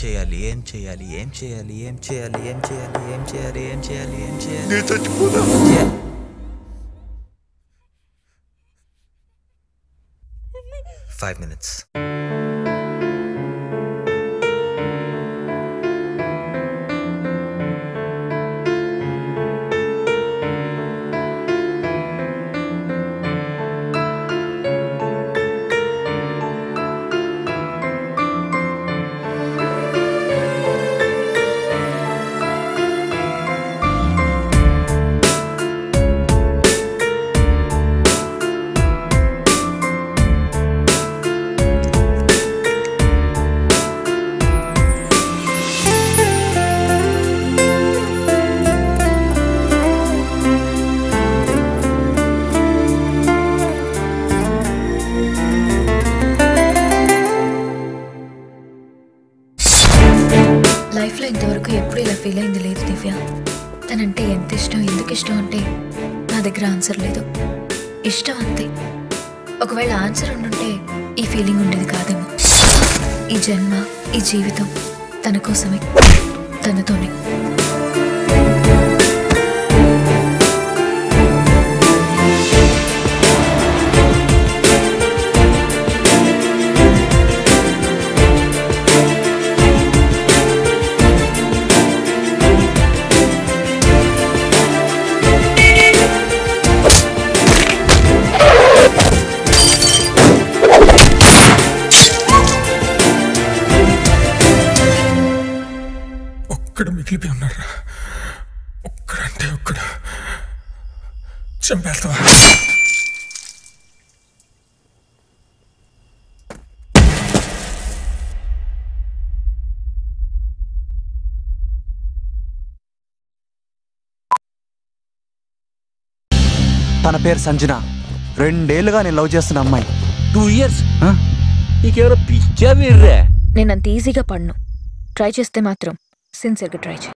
చేయాలి ఏం చేయాలి ఏం చేయాలి ఏం చేయాలి ఏం చేయాలి ఏం చేయాలి ఏం చేయాలి ఏం చేయాలి నేను చచ్చిపోతా 5 minutes. లైఫ్లో ఇంతవరకు ఎప్పుడు ఇలా ఫీల్ అయింది లేదు దివ్య. తనంటే ఎంత ఇష్టం, ఎందుకు ఇష్టం అంటే నా దగ్గర ఆన్సర్ లేదు. ఇష్టం అంతే. ఒకవేళ ఆన్సర్ ఉండుంటే ఈ ఫీలింగ్ ఉండేది కాదేమో. ఈ జన్మ, ఈ జీవితం తన కోసమే, తనతోనే. ఒక్కడు మిగిలిపోయి ఉన్నారా? ఒక్కడంటే ఒక్కడు. చంపేస్తావా? తన పేరు సంజన. 2 ఏళ్ళుగా నేను లవ్ చేస్తున్న అమ్మాయి. 2 years? నీకెవరో పిచ్చా వీర్రే? నేను అంత ఈజీగా పడ్ను. ట్రై చేస్తే మాత్రం సిన్సియర్గా ట్రై చేయి.